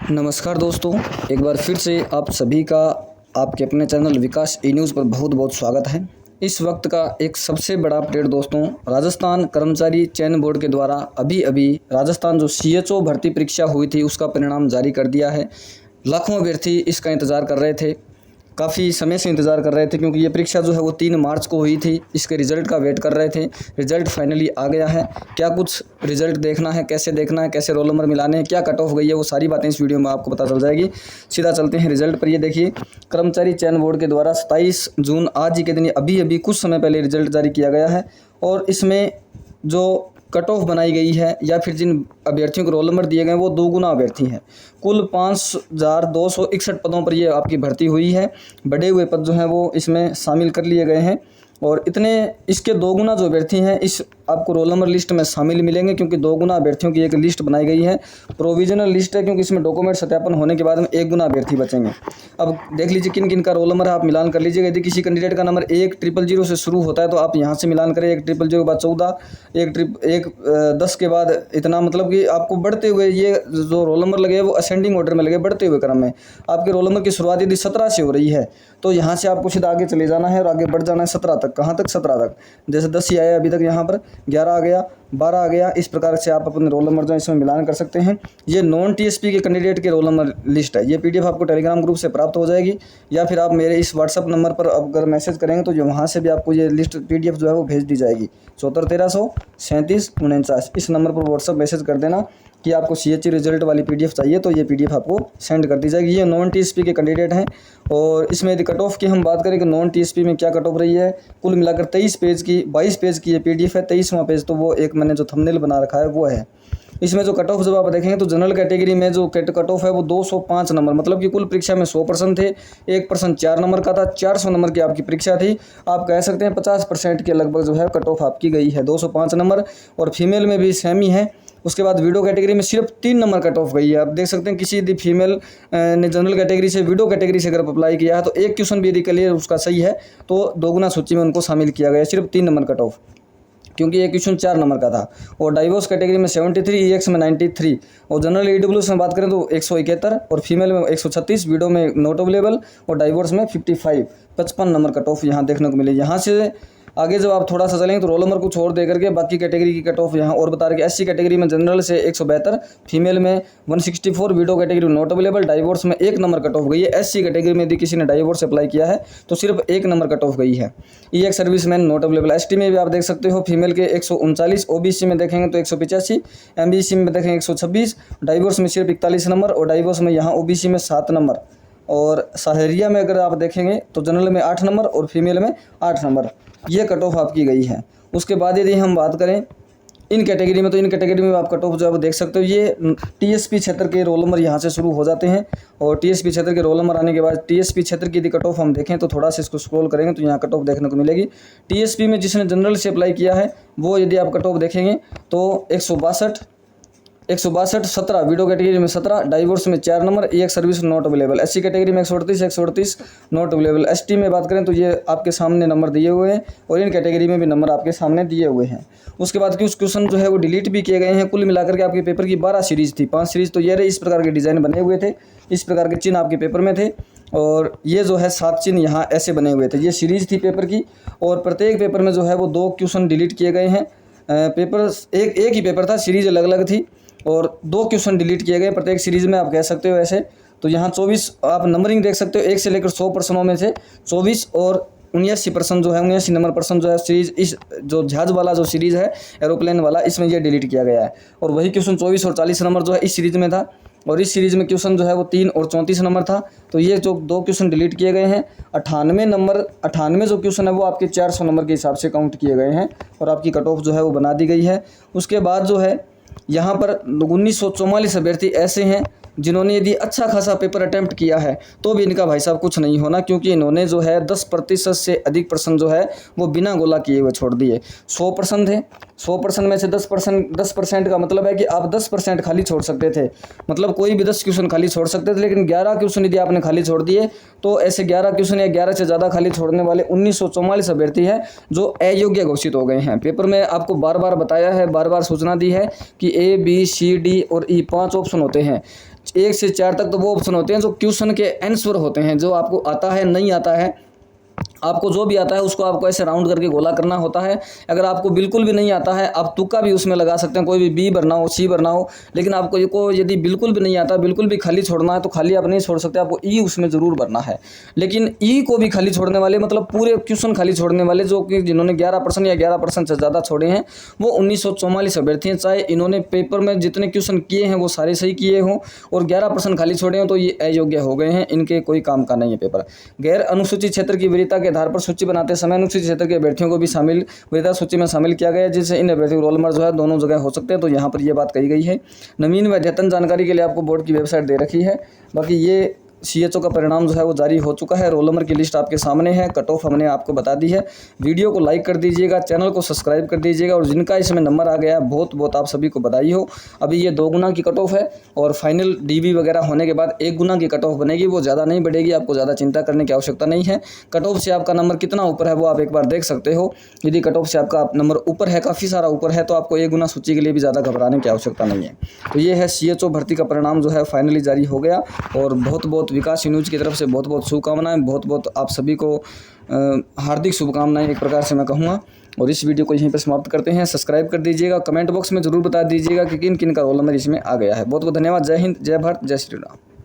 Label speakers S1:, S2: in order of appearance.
S1: नमस्कार दोस्तों, एक बार फिर से आप सभी का आपके अपने चैनल विकास ई न्यूज़ पर बहुत बहुत स्वागत है। इस वक्त का एक सबसे बड़ा अपडेट दोस्तों, राजस्थान कर्मचारी चयन बोर्ड के द्वारा अभी राजस्थान जो सीएचओ भर्ती परीक्षा हुई थी उसका परिणाम जारी कर दिया है। लाखों अभ्यर्थी इसका इंतज़ार कर रहे थे, काफ़ी समय से इंतज़ार कर रहे थे क्योंकि ये परीक्षा जो है वो 3 मार्च को हुई थी। इसके रिज़ल्ट का वेट कर रहे थे। रिज़ल्ट फाइनली आ गया है। क्या कुछ रिज़ल्ट देखना है, कैसे देखना है, कैसे रोल नंबर मिलाने हैं, क्या कट ऑफ गई है, वो सारी बातें इस वीडियो में आपको पता चल जाएगी। सीधा चलते हैं रिज़ल्ट पर। ये देखिए, कर्मचारी चयन बोर्ड के द्वारा 27 जून आज ही के दिन अभी कुछ समय पहले रिज़ल्ट जारी किया गया है और इसमें जो कट ऑफ बनाई गई है या फिर जिन अभ्यर्थियों को रोल नंबर दिए गए हैं वो 2 गुना अभ्यर्थी हैं। कुल 5261 पदों पर ये आपकी भर्ती हुई है। बढ़े हुए पद जो हैं वो इसमें शामिल कर लिए गए हैं और इतने इसके 2 गुना जो अभ्यर्थी हैं इस आपको रोल नंबर लिस्ट में शामिल मिलेंगे क्योंकि 2 गुना अभ्यर्थियों की एक लिस्ट बनाई गई है। प्रोविजनल लिस्ट है क्योंकि इसमें डॉक्यूमेंट सत्यापन होने के बाद में 1 गुना अभ्यर्थी बचेंगे। अब देख लीजिए किन किन का रोल नंबर है, आप मिलान कर लीजिएगा। यदि किसी कैंडिडेट का नंबर 1000 से शुरू होता है तो आप यहाँ से मिलान करें। 1000 के बाद 14, 10 के बाद इतना, मतलब कि आपको बढ़ते हुए ये जो रोल नंबर लगे वो असेंडिंग ऑर्डर में लगे, बढ़ते हुए क्रम में। आपके रोल नंबर की शुरुआत यदि 17 से हो रही है तो यहाँ से आपको सीधा आगे चले जाना है और आगे बढ़ जाना है 17 तक। कहाँ तक? 17 तक। जैसे 10 ही आया अभी तक, यहाँ पर 11 आ गया, 12 आ गया। इस प्रकार से आप अपने रोल नंबर जो है इसमें मिलान कर सकते हैं। ये नॉन टीएसपी के कैंडिडेट के रोल नंबर लिस्ट है। ये पीडीएफ आपको टेलीग्राम ग्रुप से प्राप्त हो जाएगी या फिर आप मेरे इस व्हाट्सअप नंबर पर अगर मैसेज करेंगे तो वहाँ से भी आपको ये लिस्ट पीडीएफ जो है वो भेज दी जाएगी। 74 1300 37 49 इस नंबर पर व्हाट्सअप मैसेज कर देना कि आपको सीएचई रिजल्ट वाली पीडीएफ चाहिए तो ये पीडीएफ आपको सेंड कर दी जाएगी। ये नॉन टीएसपी के कैंडिडेट हैं और इसमें यदि कट ऑफ की हम बात करें कि नॉन टीएसपी में क्या कट ऑफ रही है, कुल मिलाकर 22 पेज की ये पीडीएफ है। 23वां पेज तो वो एक मैंने जो थंबनेल बना रखा है वो है। इसमें जो कट ऑफ जब आप देखेंगे तो जनरल कैटेगरी में जो कट ऑफ है वो 205 नंबर, मतलब कि कुल परीक्षा में 100% थे। 1% 4 नंबर का था। 400 नंबर की आपकी परीक्षा थी। आप कह सकते हैं 50% के लगभग जो है कट ऑफ आपकी गई है, 205 नंबर। और फीमेल में भी सेम ही है। उसके बाद वीडियो कैटेगरी में सिर्फ 3 नंबर कट ऑफ गई है। आप देख सकते हैं किसी यदि फीमेल ने जनरल कैटेगरी से वीडियो कैटेगरी से अगर अप्लाई किया है तो एक क्वेश्चन भी यदि क्लियर उसका सही है तो 2 गुना सूची में उनको शामिल किया गया है। सिर्फ 3 नंबर कट ऑफ, क्योंकि एक क्वेश्चन 4 नंबर का था। और डाइवोर्स कैटेगरी में 73, ईएक्स में 93 और जनरल ईडब्ल्यूएस में बात करें तो 171 और फीमेल में 136, वीडियो में नॉट अवेलेबल और डाइवोर्स में 55 नंबर कट ऑफ यहाँ देखने को मिले। यहाँ से आगे जब आप थोड़ा सा चलेंगे तो रोल नंबर कुछ और दे करके बाकी कैटेगरी की कट ऑफ यहाँ और बता रहे कि एससी कैटेगरी में जनरल से 172, फीमेल में 164, वीडियो कैटेगरी में नॉट अवेलेबल, डाइवोर्स में 1 नंबर कट ऑफ गई है। एससी कैटेगरी में यदि किसी ने डाइवोर्स अप्लाई किया है तो सिर्फ 1 नंबर कट ऑफ गई है। Ex serviceman not available. ST में भी आप देख सकते हो फीमेल के 139, ओबीसी में देखेंगे तो 185, एमबीसी में देखेंगे 126, डाइवोर्स में सिर्फ 41 नंबर और डाइवोर्स में यहाँ ओबीसी में 7 नंबर। और सहेरिया में अगर आप देखेंगे तो जनरल में 8 नंबर और फीमेल में 8 नंबर। ये कट ऑफ आपकी गई है। उसके बाद यदि हम बात करें इन कैटेगरी में तो इन कैटेगरी में आप कट ऑफ जो है वो देख सकते हो। ये टीएसपी क्षेत्र के रोल नंबर यहाँ से शुरू हो जाते हैं और टीएसपी क्षेत्र के रोल नंबर आने के बाद टीएसपी क्षेत्र की यदि कट ऑफ हम देखें तो थोड़ा सा इसको स्क्रॉल करेंगे तो यहाँ कट ऑफ देखने को मिलेगी। टीएसपी में जिसने जनरल से अप्लाई किया है वो यदि आप कट ऑफ देखेंगे तो 162, 17, वीडियो कैटेगरी में 17, डाइवोर्स में 4 नंबर, एक service not available. SC category में 138 नॉट अवेलेबल। एसटी में बात करें तो ये आपके सामने नंबर दिए हुए हैं और इन कैटेगरी में भी नंबर आपके सामने दिए हुए हैं। उसके बाद कुछ क्वेश्चन जो है वो डिलीट भी किए गए हैं। कुल मिलाकर के आपके पेपर की 12 सीरीज थी। 5 सीरीज तो ये रहे, इस प्रकार के डिज़ाइन बने हुए थे, इस प्रकार के चिन्ह आपके पेपर में थे और ये जो है 7 चिन्ह यहाँ ऐसे बने हुए थे। ये सीरीज थी पेपर की और प्रत्येक पेपर में जो है वो 2 क्वेश्चन डिलीट किए गए हैं। पेपर एक ही पेपर था, सीरीज अलग अलग थी और 2 क्वेश्चन डिलीट किए गए प्रत्येक सीरीज़ में, आप कह सकते हो ऐसे। तो यहाँ 24 आप नंबरिंग देख सकते हो, 1 से लेकर 100 प्रश्नों में से 24 और 79% जो है 79 नंबर प्रश्न जो है सीरीज, इस जो जहाज वाला जो सीरीज़ है एरोप्लेन वाला, इसमें ये डिलीट किया गया है। और वही क्वेश्चन 24 और 40 नंबर जो है इस सीरीज़ में था और इस सीरीज़ में क्वेश्चन जो है वो 3 और 34 नंबर था। तो ये जो 2 क्वेश्चन डिलीट किए गए हैं। 98 जो क्वेश्चन है वो आपके 400 नंबर के हिसाब से काउंट किए गए हैं और आपकी कट ऑफ जो है वो बना दी गई है। उसके बाद जो है यहाँ पर 1944 अभ्यर्थी ऐसे हैं जिन्होंने यदि अच्छा खासा पेपर अटैम्प्ट किया है तो भी इनका भाई साहब कुछ नहीं होना, क्योंकि इन्होंने जो है 10% से अधिक प्रश्न जो है वो बिना गोला किए हुए छोड़ दिए। 100% है 100% में से 10% का मतलब है कि आप 10% खाली छोड़ सकते थे, मतलब कोई भी 10 क्वेश्चन खाली छोड़ सकते थे, लेकिन 11 क्वेश्चन यदि आपने खाली छोड़ दिए तो ऐसे 11 क्वेश्चन या 11 से ज़्यादा खाली छोड़ने वाले 1944 अभ्यर्थी हैं जो अयोग्य घोषित हो गए हैं। पेपर में आपको बार बार बताया है, बार बार सूचना दी है कि A, B, C, D और E 5 ऑप्शन होते हैं। 1 से 4 तक तो वो ऑप्शन होते हैं जो क्वेश्चन के आंसर होते हैं, जो आपको आता है नहीं आता है, आपको जो भी आता है उसको आपको ऐसे राउंड करके गोला करना होता है। अगर आपको बिल्कुल भी नहीं आता है, आप तुक्का भी उसमें लगा सकते हैं, कोई भी बी भरना हो, सी भरना हो, लेकिन आपको यदि बिल्कुल भी नहीं आता, बिल्कुल भी खाली छोड़ना है तो खाली आप नहीं छोड़ सकते, आपको ई उसमें ज़रूर भरना है। लेकिन ई को भी खाली छोड़ने वाले, मतलब पूरे क्वेश्चन खाली छोड़ने वाले जो कि जिन्होंने 11% या 11% से ज़्यादा छोड़े हैं, वो 1944 अभ्यर्थी हैं। चाहे इन्होंने पेपर में जितने क्वेश्चन किए हैं वो सारे सही किए हों और 11% खाली छोड़े हों, तो ये अयोग्य हो गए हैं, इनके कोई काम का नहीं है पेपर। गैर अनुसूचित क्षेत्र की वरीयता के आधार पर सूची बनाते समय अनुसूचित क्षेत्र के अभ्यर्थियों को भी शामिल वरीयता सूची में शामिल किया गया है, जिससे इन अभ्यर्थियों को रोल नंबर जो है दोनों जगह हो सकते हैं। तो यहाँ पर ये बात कही गई है। नवीन व अद्यतन जानकारी के लिए आपको बोर्ड की वेबसाइट दे रखी है। बाकी ये CHO का परिणाम जो है वो जारी हो चुका है। रोल नंबर की लिस्ट आपके सामने है, कट ऑफ हमने आपको बता दी है। वीडियो को लाइक कर दीजिएगा, चैनल को सब्सक्राइब कर दीजिएगा और जिनका इसमें नंबर आ गया बहुत बहुत आप सभी को बधाई हो। अभी ये 2 गुना की कट ऑफ है और फाइनल DB वगैरह होने के बाद 1 गुना की कट ऑफ बनेगी, वो ज़्यादा नहीं बढ़ेगी, आपको ज़्यादा चिंता करने की आवश्यकता नहीं है। कट ऑफ से आपका नंबर कितना ऊपर है वो आप एक बार देख सकते हो। यदि कट ऑफ से आपका नंबर ऊपर है, काफ़ी सारा ऊपर है, तो आपको 1 गुना सूची के लिए भी ज़्यादा घबराने की आवश्यकता नहीं है। तो ये है CHO भर्ती का परिणाम जो है फाइनली जारी हो गया और बहुत बहुत विकास न्यूज़ की तरफ से बहुत बहुत शुभकामनाएं, बहुत बहुत आप सभी को हार्दिक शुभकामनाएं एक प्रकार से मैं कहूँगा। और इस वीडियो को यहीं पर समाप्त करते हैं। सब्सक्राइब कर दीजिएगा, कमेंट बॉक्स में ज़रूर बता दीजिएगा कि किन किन का रोल नंबर इसमें आ गया है। बहुत बहुत धन्यवाद। जय हिंद, जय भारत, जय श्री राम।